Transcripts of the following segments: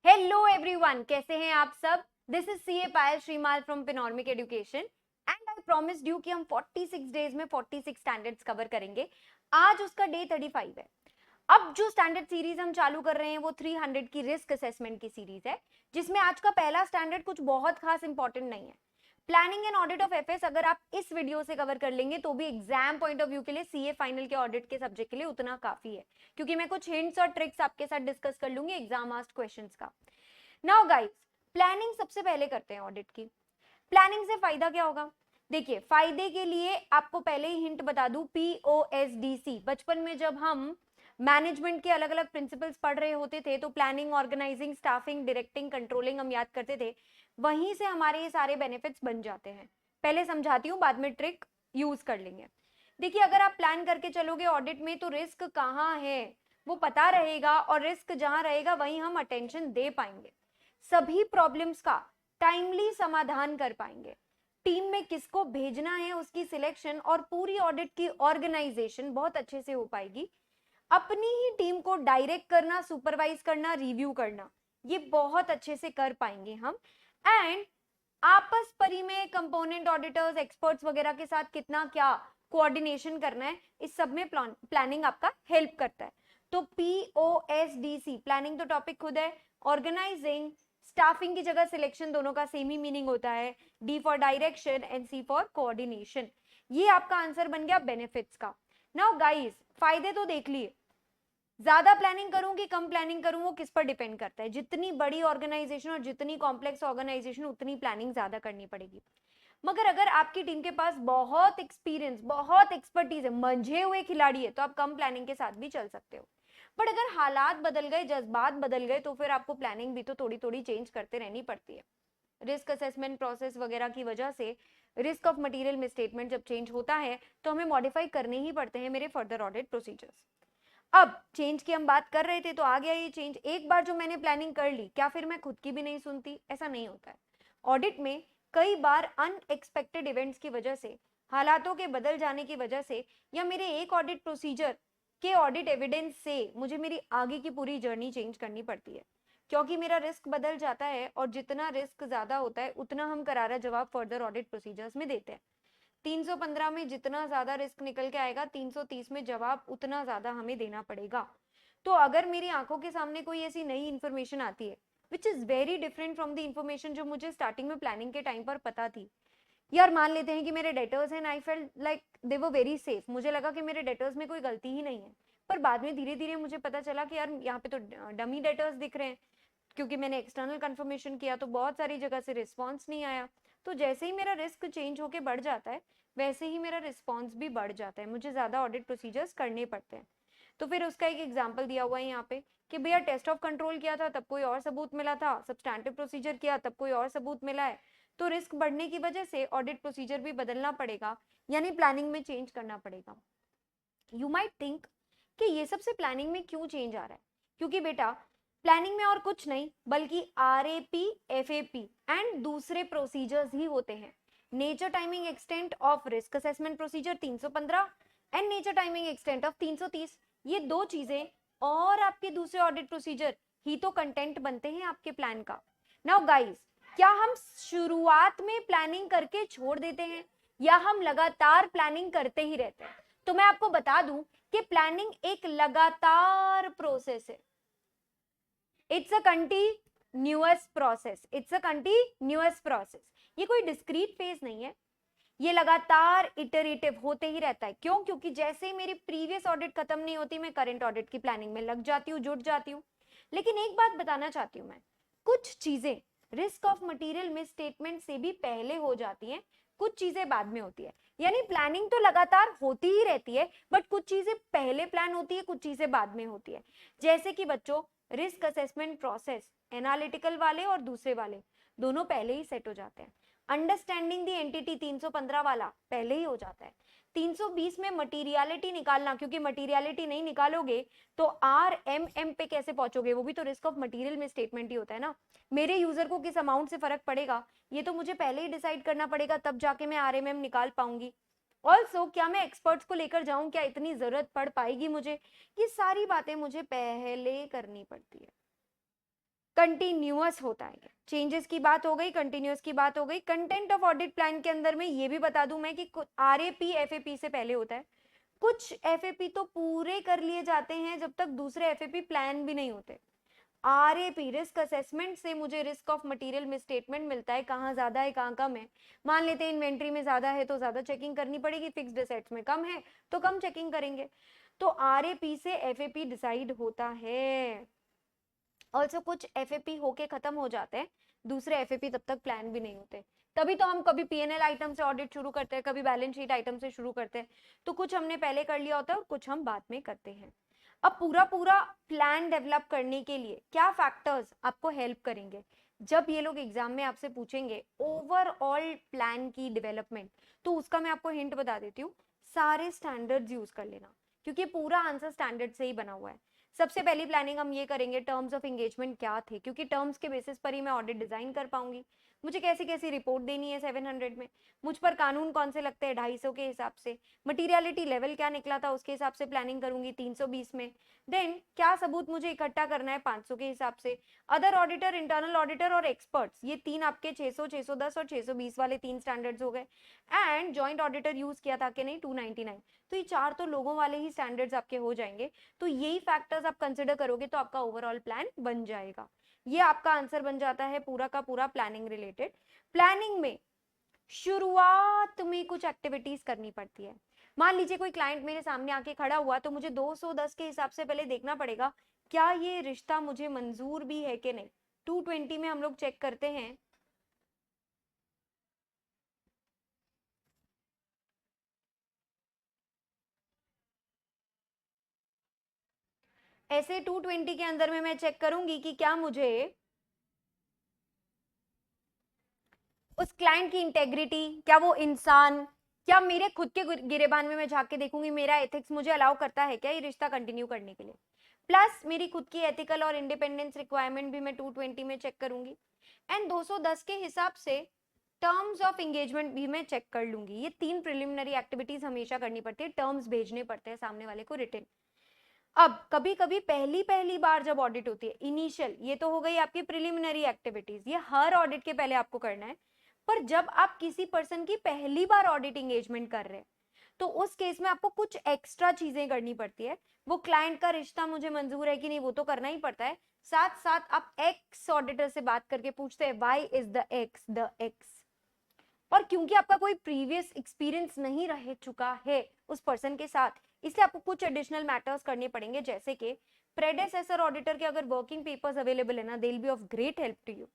Hello everyone, कैसे हैं आप सब। This is CA Payal Shrimal from Panoramic education and I promised you कि हम 46 डेज में 46 स्टैंडर्ड्स कवर करेंगे। आज उसका डे 35 है। अब जो स्टैंडर्ड सीरीज हम चालू कर रहे हैं वो 300 की रिस्क असेसमेंट की सीरीज है, जिसमें आज का पहला स्टैंडर्ड कुछ बहुत खास इंपॉर्टेंट नहीं है। Planning and audit of FS अगर आप इस वीडियो से कवर कर लेंगे तो भी एग्जाम पॉइंट ऑफ व्यू के लिए सीए फाइनल के ऑडिट के सब्जेक्ट के लिए उतना काफी है, क्योंकि मैं कुछ हिंट्स और ट्रिक्स आपके साथ डिस्कस कर लूंगी एग्जाम आस्क्ड क्वेश्चंस का। नाउ गाइस, प्लानिंग सबसे पहले करते हैं ऑडिट की। प्लानिंग से फायदा क्या होगा? देखिए, फायदे के लिए आपको पहले ही हिंट बता दूं, POSDC। बचपन में जब हम मैनेजमेंट के अलग अलग प्रिंसिपल्स पढ़ रहे होते थे तो planning, organising, staffing, directing, controlling हम याद करते थे। वहीं से हमारे ये सारे बेनिफिट्स बन जाते हैं। पहले समझाती हूँ, बाद में ट्रिक यूज कर लेंगे। देखिए, अगर आप प्लान करके चलोगे ऑडिट में तो रिस्क कहाँ है वो पता रहेगा, और रिस्क जहां रहेगा वहीं हम अटेंशन दे पाएंगे, सभी प्रॉब्लम्स का टाइमली समाधान कर पाएंगे, टीम में किसको भेजना है उसकी सिलेक्शन और पूरी ऑडिट की ऑर्गेनाइजेशन बहुत अच्छे से हो पाएगी। अपनी ही टीम को डायरेक्ट करना, सुपरवाइज करना, रिव्यू करना, ये बहुत अच्छे से कर पाएंगे हम। एंड आपस परी में कंपोनेंट ऑडिटर्स, एक्सपर्ट्स वगैरह के साथ कितना क्या कोऑर्डिनेशन करना है, इस सब में प्लानिंग आपका हेल्प करता है। तो POSDC प्लानिंग तो टॉपिक खुद है। ऑर्गेनाइजिंग, स्टाफिंग की जगह सिलेक्शन, दोनों का सेम ही मीनिंग होता है। D for direction and C for coordination. ये आपका आंसर बन गया बेनिफिट्स का। नाउ गाइस, फायदे तो देख लिए। ज्यादा प्लानिंग करूं कि कम प्लानिंग करूं वो किस पर डिपेंड करता है। जितनी बड़ी ऑर्गेनाइजेशन और जितनी कॉम्प्लेक्स ऑर्गेनाइजेशन उतनी प्लानिंग ज्यादा करनी पड़ेगी। मगर अगर आपकी टीम के पास बहुत एक्सपीरियंस, बहुत एक्सपर्टीज है, मंझे हुए खिलाड़ी है, तो आप कम प्लानिंग के साथ भी चल सकते हो। बट अगर हालात बदल गए, जज्बात बदल गए, तो फिर आपको प्लानिंग भी तो थोड़ी थोड़ी चेंज करते रहनी पड़ती है। रिस्क असेसमेंट प्रोसेस वगैरह की वजह से रिस्क ऑफ मटेरियल में स्टेटमेंट जब चेंज होता है तो हमें मॉडिफाई करने ही पड़ते हैं मेरे फर्दर ऑडिट प्रोसीजर्स। अब चेंज की हम बात कर रहे थे तो आ गया ये चेंज। एक बार जो मैंने प्लानिंग कर ली, क्या फिर मैं खुद की भी नहीं सुनती? ऐसा नहीं होता है। ऑडिट में कई बार अनएक्सपेक्टेड इवेंट्स की वजह से, हालातों के बदल जाने की वजह से, या मेरे एक ऑडिट प्रोसीजर के ऑडिट एविडेंस से मुझे मेरी आगे की पूरी जर्नी चेंज करनी पड़ती है, क्योंकि मेरा रिस्क बदल जाता है और जितना रिस्क ज्यादा होता है उतना हम करारा जवाब फर्दर ऑडिट प्रोसीजर्स में देते हैं। 315 में जितना ज्यादा रिस्क निकल के आएगा, 330 में जवाब उतना ज्यादा हमें देना पड़ेगा। तो अगर मेरी आंखों के सामने कोई ऐसी नई इंफॉर्मेशन आती है which is very different from the information जो मुझे स्टार्टिंग में प्लानिंग के टाइम पर पता थी। यार मान लेते हैं कि मेरे डेटर्स हैं, I felt like they were very safe, मुझे लगा कि मेरे डेटर्स में कोई गलती ही नहीं है। पर बाद में धीरे धीरे मुझे पता चला कि यार यहाँ पे तो डमी डेटर्स दिख रहे हैं, क्योंकि मैंने एक्सटर्नल कंफर्मेशन किया तो बहुत सारी जगह से रिस्पॉन्स नहीं आया। तो जैसे ही मेरा रिस्क चेंज होके बढ़ जाता है वैसे ही मेरा रिस्पॉन्स भी बढ़ जाता है, मुझे ज्यादा ऑडिट प्रोसीजर्स करने पड़ते हैं। तो फिर उसका एक एग्जाम्पल दिया हुआ है यहाँ पे कि भैया टेस्ट ऑफ कंट्रोल किया था तब कोई और सबूत मिला था, सब्सटैंटिव प्रोसीजर किया तब कोई और सबूत मिला है। तो रिस्क बढ़ने की वजह से ऑडिट प्रोसीजर भी बदलना पड़ेगा, यानी प्लानिंग में चेंज करना पड़ेगा। यू माइट थिंक कि ये सबसे प्लानिंग में क्यों चेंज आ रहा है? क्योंकि बेटा प्लानिंग में और कुछ नहीं बल्कि RAP, FAP एंड दूसरे प्रोसीजर्स ही होते हैं। Nature timing extent of risk assessment procedure 315 and nature timing extent of 330, ये दो चीजें और आपके दूसरे ऑडिट प्रोसीजर ही तो कंटेंट बनते हैं आपके प्लान का। नाउ गाइस, क्या हम शुरुआत में प्लानिंग करके छोड़ देते हैं या हम लगातार प्लानिंग करते ही रहते हैं? तो मैं आपको बता दूं कि प्लानिंग एक लगातार प्रोसेस है। It's a continuous process, it's a continuous process. ये कोई डिस्क्रीट फेज नहीं है, ये लगातार इटरेटिव होते ही रहता है। क्यों? क्योंकि जैसे ही मेरी प्रीवियस ऑडिट खत्म नहीं होती मैं करंट ऑडिट की प्लानिंग में लग जाती हूँ, जुट जाती हूँ। लेकिन एक बात बताना चाहती हूँ मैं, कुछ चीजें रिस्क ऑफ मटेरियल में स्टेटमेंट से भी पहले हो जाती हैं, कुछ चीजें बाद में होती है। यानी प्लानिंग तो लगातार होती ही रहती है, बट कुछ चीजें पहले प्लान होती है, कुछ चीजें बाद में होती है। जैसे कि बच्चों, रिस्क असेसमेंट प्रोसेस एनालिटिकल वाले और दूसरे वाले दोनों पहले ही सेट हो जाते हैं। अंडरस्टैंडिंग द एंटिटी 315 वाला पहले ही हो जाता है। 320 में मटीरियलिटी निकालना, क्योंकि मटीरियलिटी नहीं निकालोगे तो RMM पे कैसे पहुंचोगे? वो भी तो रिस्क ऑफ मटेरियल में स्टेटमेंट ही होता है ना। मेरे यूजर को किस अमाउंट से फर्क पड़ेगा ये तो मुझे पहले ही डिसाइड करना पड़ेगा, तब जाके मैं RMM निकाल पाऊंगी। ऑल्सो क्या मैं एक्सपर्ट्स को लेकर जाऊं, क्या इतनी जरूरत पड़ पाएगी मुझे? ये सारी बातें मुझे पहले करनी पड़ती है। कंटिन्यूअस होता है। चेंजेस की बात हो गई, कंटिन्यूअस की बात हो गई। कंटेंट ऑफ ऑडिट प्लान के अंदर में ये भी बता दूं मैं कि आरएपी एफएपी से पहले होता है। कुछ एफएपी तो पूरे कर लिए जाते हैं जब तक दूसरे एफएपी प्लान भी नहीं होते। आरएपी रिस्क असेसमेंट से मुझे रिस्क ऑफ मटेरियल मिसस्टेटमेंट मिलता है, कहाँ ज्यादा है कहाँ कम है। मान लेते हैं इन्वेंट्री में ज्यादा है तो ज्यादा चेकिंग करनी पड़ेगी, फिक्स्ड एसेट्स में कम है तो कम चेकिंग करेंगे। तो आरएपी से एफएपी डिसाइड होता है। ऑल्सो कुछ एफएपी होके खत्म हो जाते हैं, दूसरे एफएपी तब तक प्लान भी नहीं होते। तभी तो हम कभी पीएनएल आइटम से ऑडिट शुरू करते हैं, कभी बैलेंस शीट आइटम से शुरू करते हैं। तो कुछ हमने पहले कर लिया होता है और कुछ हम बाद में करते हैं। अब पूरा पूरा प्लान डेवलप करने के लिए क्या फैक्टर्स आपको हेल्प करेंगे? जब ये लोग एग्जाम में आपसे पूछेंगे ओवरऑल प्लान की डेवलपमेंट, तो उसका मैं आपको हिंट बता देती हूँ, सारे स्टैंडर्ड्स यूज कर लेना, क्योंकि पूरा आंसर स्टैंडर्ड से ही बना हुआ है। सबसे पहली प्लानिंग हम ये करेंगे, टर्म्स ऑफ एंगेजमेंट क्या थे, क्योंकि टर्म्स के बेसिस पर ही मैं ऑडिट डिजाइन कर पाऊंगी। मुझे कैसी कैसी रिपोर्ट देनी है 700 में, मुझ पर कानून कौन से लगते हैं 250 के हिसाब से, मटीरियलिटी लेवल क्या निकला था उसके हिसाब से प्लानिंग करूंगी 320 में। देन क्या सबूत मुझे इकट्ठा करना है 500 के हिसाब से। अदर ऑडिटर, इंटरनल ऑडिटर और एक्सपर्ट्स, ये तीन आपके 600, 610 और 620 वाले तीन स्टैंडर्ड्स हो गए। एंड जॉइंट ऑडिटर यूज किया था कि नहीं 299। तो ये चार तो लोगों वाले ही स्टैंडर्ड्स आपके हो जाएंगे। तो यही फैक्टर्स आप कंसिडर करोगे तो आपका ओवरऑल प्लान बन जाएगा। ये आपका आंसर बन जाता है पूरा का पूरा प्लानिंग रिलेटेड। प्लानिंग में शुरुआत में कुछ एक्टिविटीज करनी पड़ती है। मान लीजिए कोई क्लाइंट मेरे सामने आके खड़ा हुआ, तो मुझे 210 के हिसाब से पहले देखना पड़ेगा क्या ये रिश्ता मुझे मंजूर भी है कि नहीं। 220 में हम लोग चेक करते हैं, ऐसे 220 के अंदर में मैं चेक करूंगी कि क्या मुझे उस क्लाइंट की इंटेग्रिटी, क्या वो इंसान, क्या मेरे खुद के गिरेबान में मैं झांक के देखूंगी मेरा एथिक्स मुझे अलाउ करता है क्या ये रिश्ता कंटिन्यू करने के लिए। प्लस मेरी खुद की एथिकल और इंडिपेंडेंस रिक्वायरमेंट भी मैं 220 में चेक करूंगी। एंड 210 के हिसाब से टर्म्स ऑफ एंगेजमेंट भी मैं चेक कर लूंगी। ये तीन प्रिलिमिनरी एक्टिविटीज हमेशा करनी पड़ती है, टर्म्स भेजने पड़ते हैं सामने वाले को रिटन। अब कभी कभी पहली पहली बार जब ऑडिट होती है इनिशियल, ये तो हो गई आपकी प्रिलिमिनरी एक्टिविटीज, ये हर ऑडिट के पहले आपको करना है। पर जब आप किसी पर्सन की पहली बार ऑडिट एंगेजमेंट कर रहे हैं, तो उस केस में आपको कुछ एक्स्ट्रा चीजें करनी पड़ती है। वो क्लाइंट का रिश्ता मुझे मंजूर है कि नहीं वो तो करना ही पड़ता है, साथ साथ आप एक्स ऑडिटर से बात करके पूछते हैं व्हाई इज द एक्स। और क्योंकि आपका कोई प्रीवियस एक्सपीरियंस नहीं रह चुका है उस पर्सन के साथ, इसलिए आपको कुछ एडिशनल मैटर्स करने पड़ेंगे, जैसे कि प्रेडेसेसर ऑडिटर के अगर वर्किंग पेपर्स अवेलेबल है ना, they will be of great help to you.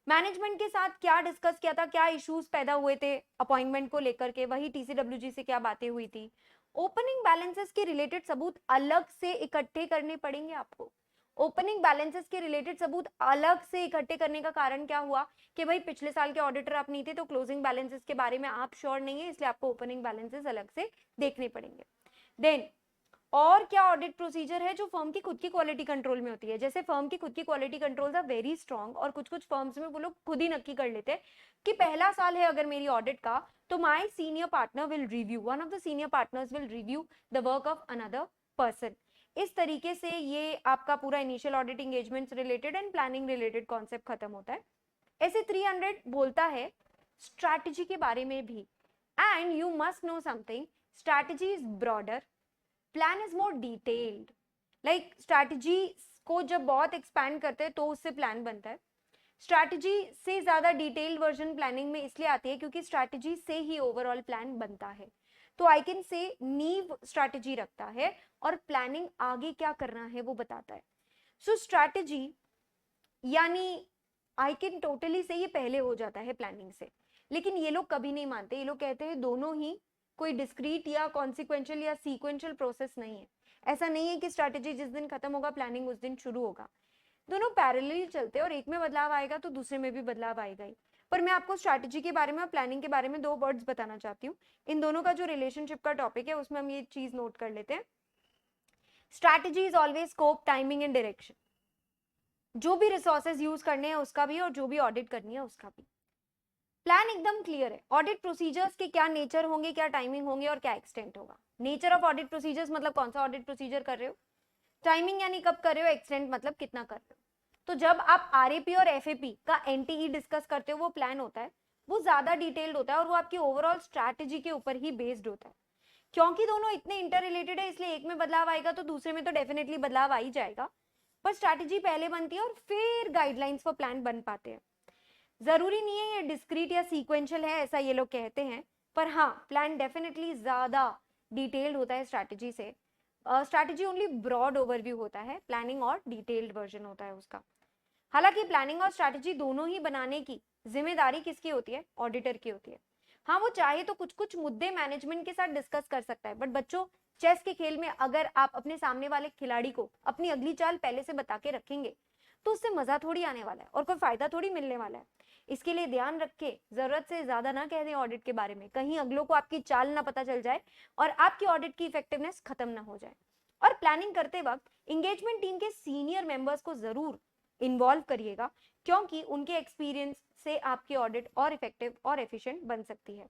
Management के साथ क्या डिस्कस किया था, क्या इश्यूज पैदा हुए थे अपॉइंटमेंट को लेकर के, वही टीसीडब्ल्यूजी से क्या बातें हुई थी। ओपनिंग बैलेंसेस के रिलेटेड सबूत अलग से इकट्ठे करने पड़ेंगे आपको। ओपनिंग बैलेंसेस के रिलेटेड सबूत अलग से इकट्ठे करने का कारण क्या हुआ कि भाई पिछले साल के ऑडिटर आप नहीं थे, तो क्लोजिंग बैलेंसेस के बारे में आप श्योर नहीं है, इसलिए आपको ओपनिंग बैलेंसेस अलग से देखने पड़ेंगे। देन और क्या ऑडिट प्रोसीजर है जो फर्म की खुद की क्वालिटी कंट्रोल में होती है। जैसे फर्म की खुद की quality controls are very strong, और कुछ कुछ फर्म्स में वो लोग खुद ही नक्की कर लेते हैं कि पहला साल है अगर मेरी ऑडिट का, तो my senior partner will review, one of the senior partners will review the work of another person. इस तरीके से ये आपका पूरा initial audit engagements related and planning related concept खत्म होता है। ऐसे 300 बोलता है स्ट्रैटेजी के बारे में भी, and you must know something, strategy is broader, plan is more detailed. Like strategy को जब बहुत एक्सपैंड करते हैं तो उससे प्लान बनता है। स्ट्रैटेजी से ज्यादा डिटेल्ड वर्जन प्लानिंग में इसलिए आती है क्योंकि स्ट्रैटेजी से ही ओवरऑल प्लान बनता है। तो आई कैन से नीव स्ट्रैटेजी रखता है और प्लानिंग आगे क्या करना है वो बताता है। सो स्ट्रैटेजी यानी आई कैन टोटली से ये पहले हो जाता है प्लानिंग से, लेकिन ये लोग कभी नहीं मानते। ये लोग कहते हैं दोनों ही कोई डिस्क्रीट या कॉन्सिक्वेंशियल या सीक्वेंशियल प्रोसेस नहीं है। ऐसा नहीं है कि स्ट्रैटेजी जिस दिन खत्म होगा प्लानिंग उस दिन शुरू होगा, दोनों पैरेलल चलते हैं, और एक में बदलाव आएगा तो दूसरे में भी बदलाव आएगा ही। पर मैं आपको स्ट्रैटेजी के बारे में और प्लानिंग के बारे में दो वर्ड्स बताना चाहती हूँ। इन दोनों का जो रिलेशनशिप का टॉपिक है उसमें हम ये चीज नोट कर लेते हैं। Strategy is always scope, timing and direction, जो भी रिसोर्सेज यूज करने हैं उसका भी और जो भी ऑडिट करनी है उसका भी। प्लान एकदम क्लियर है, ऑडिट प्रोसीजर्स के क्या नेचर होंगे, क्या टाइमिंग होंगे और क्या एक्सटेंट होगा। नेचर ऑफ ऑडिट प्रोसीजर्स मतलब कौन सा ऑडिट प्रोसीजर कर रहे हो, टाइमिंग यानी कब कर रहे हो, एक्सटेंट मतलब कितना कर रहे हो। तो जब आप आरएपी और एफएपी का एनटीई डिस्कस करते हो वो प्लान होता है, वो ज्यादा डिटेल्ड होता है और वो आपकी ओवरऑल स्ट्रैटेजी के ऊपर ही बेस्ड होता है। क्योंकि दोनों इतने इंटर रिलेटेड है इसलिए एक में बदलाव आएगा तो दूसरे में तो डेफिनेटली बदलाव आ ही जाएगा, पर स्ट्रैटेजी पहले बनती है और फिर गाइडलाइंस फॉर प्लान बन पाते हैं। जरूरी नहीं है ये डिस्क्रीट या सीक्वेंशियल है ऐसा ये लोग कहते हैं, पर हाँ प्लान डेफिनेटली ज्यादा डिटेल्ड होता है स्ट्रैटेजी से। स्ट्रैटेजी ओनली ब्रॉड ओवरव्यू होता है, प्लानिंग और डिटेल्ड वर्जन होता है उसका। हालांकि प्लानिंग और स्ट्रैटेजी दोनों ही बनाने की जिम्मेदारी किसकी होती है? ऑडिटर की होती है। हाँ वो चाहे तो कुछ कुछ मुद्दे मैनेजमेंट के साथ डिस्कस कर सकता है, बट बच्चों चेस के खेल में अगर आप अपने सामने वाले खिलाड़ी को अपनी अगली चाल पहले से बता के रखेंगे तो उससे मजा थोड़ी आने वाला है और कोई फायदा थोड़ी मिलने वाला है। इसके लिए ध्यान रखे जरूरत से ज्यादा ना कह दें ऑडिट के बारे में, कहीं अगलों को आपकी चाल ना पता चल जाए और आपकी ऑडिट की इफेक्टिवनेस खत्म ना हो जाए। और प्लानिंग करते वक्त इंगेजमेंट टीम के सीनियर मेंबर्स को जरूर इन्वॉल्व करिएगा, क्योंकि उनके एक्सपीरियंस से आपकी ऑडिट और इफेक्टिव और एफिशिएंट बन सकती है।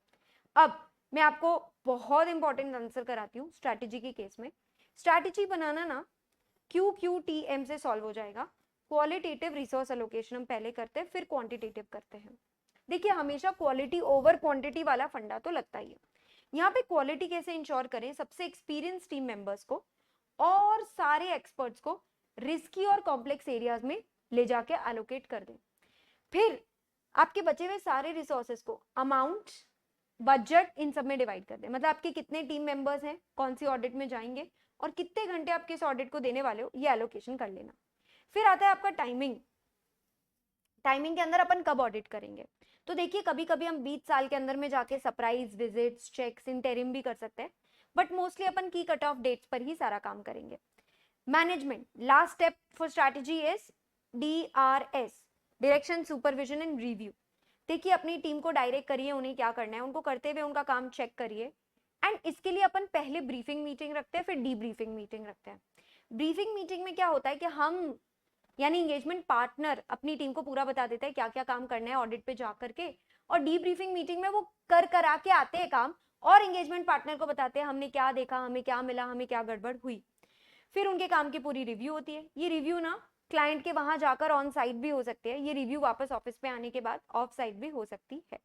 अब मैं आपको बहुत इंपॉर्टेंट आंसर कराती हूँ स्ट्रैटेजी के केस में। स्ट्रैटेजी बनाना ना QQTM से सॉल्व हो जाएगा। क्वालिटेटिव रिसोर्स एलोकेशन हम पहले करते हैं, फिर क्वांटिटेटिव करते हैं। देखिए हमेशा क्वालिटी ओवर क्वांटिटी वाला फंडा तो लगता ही है। यहाँ पे क्वालिटी कैसे इंश्योर करें? सबसे एक्सपीरियंस टीम मेंबर्स को और सारे एक्सपर्ट्स को रिस्की और कॉम्प्लेक्स एरियाज में ले जाके एलोकेट कर दें। फिर आपके बचे हुए सारे रिसोर्सेस को अमाउंट, बजट, इन सब में डिवाइड कर दें। मतलब आपके कितने टीम मेंबर्स हैं, कौन सी ऑडिट में जाएंगे और कितने घंटे आप किस ऑडिट को देने वाले हो, ये एलोकेशन कर लेना। फिर आता है आपका टाइमिंग। टाइमिंग के अंदर अपन कब ऑडिट करेंगे? तो देखिए कभी कभी हम 20 साल के अंदर में जाके सरप्राइज विजिट्स, चेक्स, इंटरिम भी कर सकते हैं, बट मोस्टली अपन की कट ऑफ डेट्स पर ही सारा काम करेंगे। Management, last step for strategy is DRS, direction, supervision and review. देखिए अपनी टीम को डायरेक्ट करिए उन्हें क्या करना है, उनको करते हुए उनका काम चेक करिए। एंड इसके लिए अपन पहले ब्रीफिंग मीटिंग रखते हैं, फिर डीब्रीफिंग मीटिंग रखते हैं। ब्रीफिंग मीटिंग में क्या होता है कि हम यानी एंगेजमेंट पार्टनर अपनी टीम को पूरा बता देता है क्या क्या काम करना है ऑडिट पे जा करके, और डीब्रीफिंग मीटिंग में वो करा के आते हैं काम और एंगेजमेंट पार्टनर को बताते हैं हमने क्या देखा, हमें क्या मिला, हमें क्या गड़बड़ हुई। फिर उनके काम की पूरी रिव्यू होती है। ये रिव्यू ना क्लाइंट के वहां जाकर ऑन साइट भी हो सकती है, ये रिव्यू वापस ऑफिस पे आने के बाद ऑफ साइट भी हो सकती है।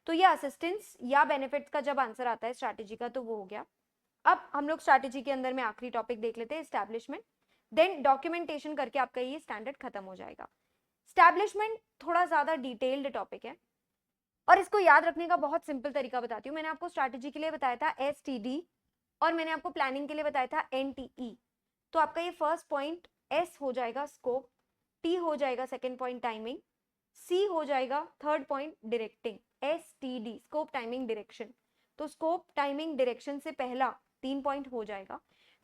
तो ये असिस्टेंस या बेनिफिट्स का जब आंसर आता है स्ट्रैटेजी का तो वो हो गया। अब हम लोग स्ट्रैटेजी के अंदर में आखिरी टॉपिक देख लेते हैं, एस्टैब्लिशमेंट। देन डॉक्यूमेंटेशन करके आपका ये स्टैंडर्ड खत्म हो जाएगा। एस्टैब्लिशमेंट थोड़ा ज्यादा डिटेल्ड टॉपिक है और इसको याद रखने का बहुत सिंपल तरीका बताती हूँ। मैंने आपको स्ट्रैटेजी के लिए बताया था STD और मैंने आपको प्लानिंग के लिए बताया था NTE। तो आपका ये फर्स्ट पॉइंट S हो जाएगा स्कोप, T हो जाएगा सेकेंड पॉइंट टाइमिंग, C हो जाएगा third point directing. STD scope, timing, direction. तो स्कोप, टाइमिंग, डायरेक्शन से पहला 3 पॉइंट हो जाएगा।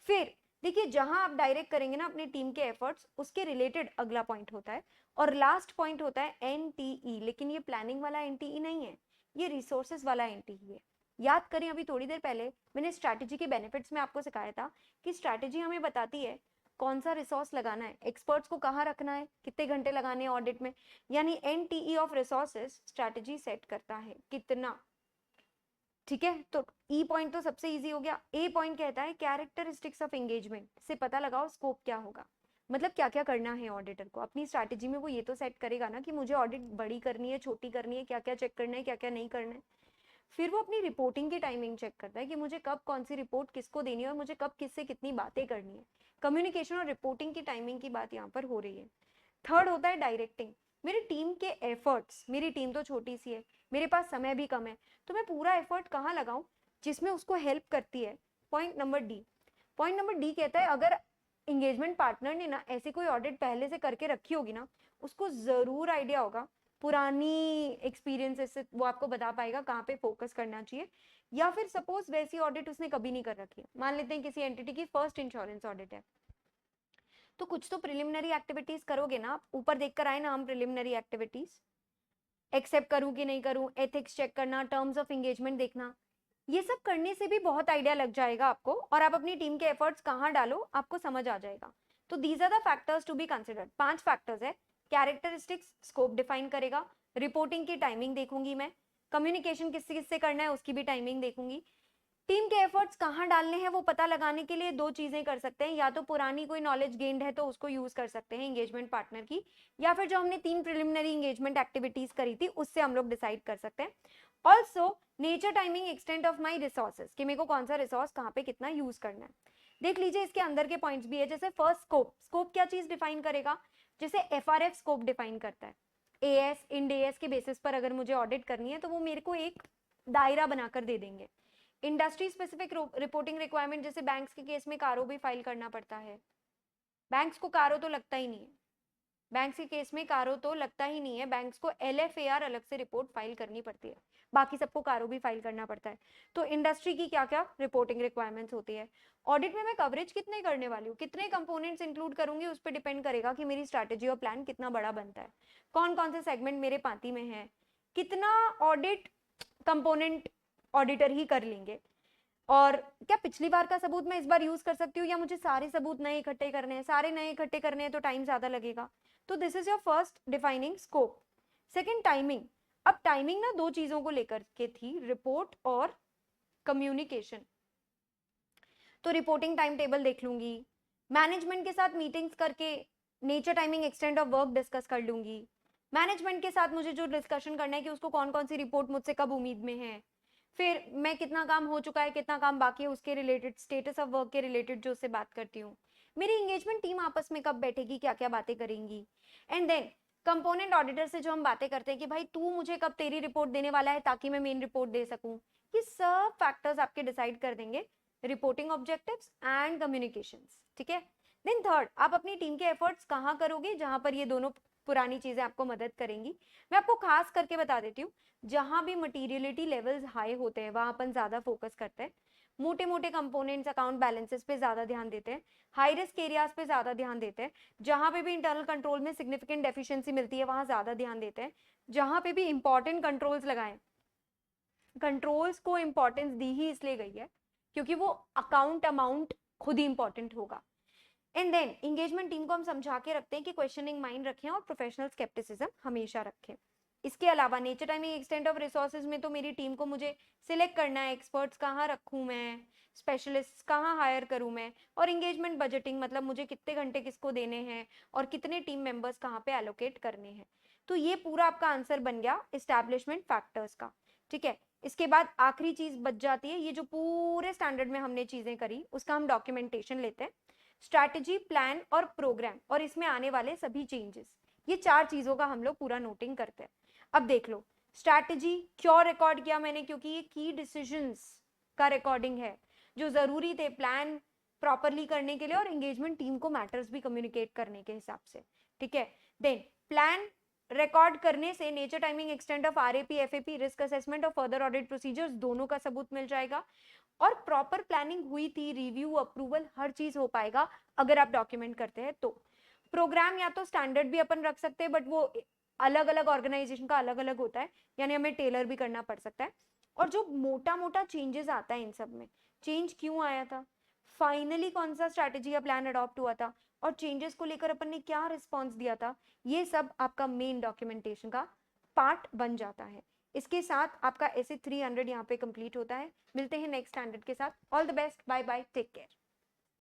फिर देखिए जहां आप डायरेक्ट करेंगे ना अपनी टीम के एफर्ट्स, उसके रिलेटेड अगला पॉइंट होता है और लास्ट पॉइंट होता है NTE। लेकिन ये प्लानिंग वाला NTE नहीं है, ये रिसोर्सेज वाला NTE है। याद करें अभी थोड़ी देर पहले मैंने स्ट्रैटेजी के बेनिफिट्स में आपको सिखाया था कि स्ट्रैटेजी हमें बताती है कौन सा रिसोर्स लगाना है, एक्सपर्ट्स को कहाँ रखना है, कितने घंटे लगाने हैं ऑडिट में, यानी NTE of resources strategy set करता है कितना। ठीक है, तो E पॉइंट तो सबसे इजी हो गया। A पॉइंट कहता है कैरेक्टरिस्टिक्स ऑफ एंगेजमेंट, से पता लगाओ स्कोप क्या होगा, मतलब क्या क्या करना है ऑडिटर को अपनी स्ट्रैटेजी में। वो ये तो सेट करेगा ना कि मुझे ऑडिट बड़ी करनी है, छोटी करनी है, क्या क्या चेक करना है, क्या क्या नहीं करना है। फिर वो अपनी रिपोर्टिंग की टाइमिंग चेक करता है कि मुझे कब कौन सी रिपोर्ट किसको देनी है और मुझे कब किससे कितनी बातें करनी है। कम्युनिकेशन और रिपोर्टिंग की टाइमिंग की बात यहाँ पर हो रही है। थर्ड होता है डायरेक्टिंग। मेरी टीम के एफर्ट्स, मेरी टीम तो छोटी सी है, मेरे पास समय भी कम है, तो मैं पूरा एफर्ट कहाँ लगाऊं जिसमें उसको हेल्प करती है। Point number D. Point number D कहता है अगर एंगेजमेंट पार्टनर ने ना ऐसी कोई ऑडिट पहले से करके रखी होगी ना, उसको जरूर आइडिया होगा, पुरानी एक्सपीरियंसेस से वो आपको बता पाएगा कहाँ पे फोकस करना चाहिए। या फिर सपोज वैसी ऑडिट उसने कभी नहीं कर रखी है, मान लेते हैं किसी एंटिटी की फर्स्ट इंश्योरेंस ऑडिट है, तो कुछ तो प्रिलिमिनरी एक्टिविटीज करोगे ना आप। ऊपर देखकर आए ना हम प्रिलिमिनरी एक्टिविटीज, एक्सेप्ट करूं कि नहीं करूं, एथिक्स चेक करना, टर्म्स ऑफ एंगेजमेंट देखना, ये सब करने से भी बहुत आइडिया लग जाएगा आपको और आप अपनी टीम के एफर्ट्स कहाँ डालो आपको समझ आ जाएगा। तो these are the factors to be considered. 5 factors है। कैरेक्टरिस्टिक्स स्कोप डिफाइन करेगा, रिपोर्टिंग की टाइमिंग देखूंगी मैं, कम्युनिकेशन किससे किससे करना है उसकी भी टाइमिंग देखूंगी, टीम के एफर्ट्स कहाँ डालने हैं वो पता लगाने के लिए दो चीजें कर सकते हैं, या तो पुरानी कोई नॉलेज गेन्ड है तो उसको यूज कर सकते हैं एंगेजमेंट पार्टनर की, या फिर जो हमने 3 प्रिलिमिनरी एंगेजमेंट एक्टिविटीज करी थी उससे हम लोग डिसाइड कर सकते हैं। Also nature timing extent of my resources, कि मेरे को कौन सा रिसोर्स कहाँ पे कितना यूज करना है। देख लीजिए इसके अंदर के पॉइंट्स भी है, जैसे फर्स्ट स्कोप, स्कोप क्या चीज डिफाइन करेगा, जैसे एफआरएफ स्कोप डिफाइन करता है। एएस इंड एएस के बेसिस पर अगर मुझे ऑडिट करनी है तो वो मेरे को एक दायरा बनाकर दे देंगे। इंडस्ट्री स्पेसिफिक रिपोर्टिंग रिक्वायरमेंट, जैसे बैंक्स के केस में कारो भी फाइल करना पड़ता है, बैंक्स को कारो तो लगता ही नहीं है, बैंक्स के केस में कारो तो लगता ही नहीं है, बैंक्स को एलएफएआर अलग से रिपोर्ट फाइल करनी पड़ती है, बाकी सबको कारो भी फाइल करना पड़ता है। तो इंडस्ट्री की क्या क्या रिपोर्टिंग रिक्वायरमेंट्स होती है। ऑडिट में मैं कवरेज कितने करने वाली हूँ, कितने कंपोनेंट्स इंक्लूड करूंगी, उस पर डिपेंड करेगा कि मेरी स्ट्रैटेजी और प्लान कितना बड़ा बनता है, कौन कौन से सेगमेंट मेरे पाती में है, कितना ऑडिट कंपोनेंट ऑडिटर ही कर लेंगे, और क्या पिछली बार का सबूत मैं इस बार यूज कर सकती हूँ, या मुझे सारे सबूत नए इकट्ठे करने हैं, सारे नए इकट्ठे करने हैं तो टाइम ज्यादा लगेगा। तो this is your first defining scope. Second timing, अब टाइमिंग ना दो चीजों को लेकर के थी, रिपोर्ट और कम्युनिकेशन। तो रिपोर्टिंग टाइम टेबल देख लूंगी, मैनेजमेंट के साथ मीटिंग्स करके nature timing extent of work discuss कर लूंगी, मैनेजमेंट के साथ मुझे जो डिस्कशन करना है कि उसको कौन कौन सी रिपोर्ट मुझसे कब उम्मीद में है, फिर मैं कितना काम हो चुका है कितना काम बाकी है उसके रिलेटेड, स्टेटस ऑफ वर्क के रिलेटेड जो उससे बात करती हूँ, मेरी एंगेजमेंट टीम आपस में कब बैठेगी, क्या क्या बातें करेंगी, एंड देन कंपोनेंट ऑडिटर से जो हम बातें करते हैं कि भाई तू मुझे कब तेरी रिपोर्ट देने वाला है ताकि मैं मेन रिपोर्ट दे सकूं, ये सब फैक्टर्स आपके डिसाइड कर देंगे रिपोर्टिंग ऑब्जेक्टिव्स एंड कम्युनिकेशंस। ठीक है, देन थर्ड, आप अपनी टीम के एफर्ट्स कहाँ करोगे जहां पर ये दोनों पुरानी चीजें आपको मदद करेंगी। मैं आपको खास करके बता देती हूँ, जहां भी मटीरियलिटी लेवल्स हाई होते हैं वहां अपन ज्यादा फोकस करते हैं, मोटे मोटे कंपोनेंट्स अकाउंट बैलेंसेस पे ज्यादा ध्यान देते हैं, हाई रिस्क एरियाज पे ज्यादा ध्यान देते हैं, जहां पे भी इंटरनल कंट्रोल में सिग्निफिकेंट डेफिशिएंसी मिलती है वहां ज्यादा ध्यान देते हैं, जहां पे भी इंपॉर्टेंट कंट्रोल्स लगाएं, कंट्रोल्स को इंपॉर्टेंस दी ही इसलिए गई है क्योंकि वो अकाउंट अमाउंट खुद ही इंपॉर्टेंट होगा। एंड देन एंगेजमेंट टीम को हम समझा के रखते हैं कि क्वेश्चनिंग माइंड रखें और प्रोफेशनल स्केप्टिसिज्म हमेशा रखें। इसके अलावा nature timing extent of resources में तो मेरी टीम को मुझे सिलेक्ट करना है, एक्सपर्ट्स कहाँ रखूँ मैं, स्पेशलिस्ट कहाँ हायर करूँ मैं, और एंगेजमेंट बजटिंग मतलब मुझे कितने घंटे किसको देने हैं और कितने टीम मेंबर्स कहाँ पे एलोकेट करने हैं। तो ये पूरा आपका आंसर बन गया एस्टैब्लिशमेंट फैक्टर्स का। ठीक है, इसके बाद आखिरी चीज बच जाती है, ये जो पूरे स्टैंडर्ड में हमने चीजें करी उसका हम डॉक्यूमेंटेशन लेते हैं, स्ट्रैटेजी, प्लान और प्रोग्राम, और इसमें आने वाले सभी चेंजेस, ये चार चीजों का हम लोग पूरा नोटिंग करते हैं। अब देख लो, स्ट्रैटेजी क्यों रिकॉर्ड किया मैंने, क्योंकि ये की डिसीजंस का रिकॉर्डिंग है जो जरूरी थे प्लान प्रॉपरली करने के लिए और एंगेजमेंट टीम को मैटर्स भी कम्युनिकेट करने के हिसाब से। ठीक है, देन प्लान रिकॉर्ड करने से nature timing extent of RAP, FAP, risk assessment और फर्दर ऑडिट प्रोसीजर्स दोनों का सबूत मिल जाएगा, और प्रॉपर प्लानिंग हुई थी, रिव्यू, अप्रूवल, हर चीज हो पाएगा अगर आप डॉक्यूमेंट करते हैं तो। प्रोग्राम या तो स्टैंडर्ड भी अपन रख सकते हैं बट वो अलग अलग ऑर्गेनाइजेशन का अलग अलग होता है, यानी हमें टेलर भी करना पड़ सकता है। और जो मोटा मोटा चेंजेस आता है इन सब में, चेंज क्यों आया था, फाइनली कौन सा स्ट्रैटेजी या प्लान अडॉप्ट हुआ था, और चेंजेस को लेकर अपन ने क्या रिस्पॉन्स दिया था, ये सब आपका मेन डॉक्यूमेंटेशन का पार्ट बन जाता है। इसके साथ आपका ऐसे 300 यहाँ पे कंप्लीट होता है। मिलते हैं नेक्स्ट स्टैंडर्ड के साथ। All the best, bye bye, take care.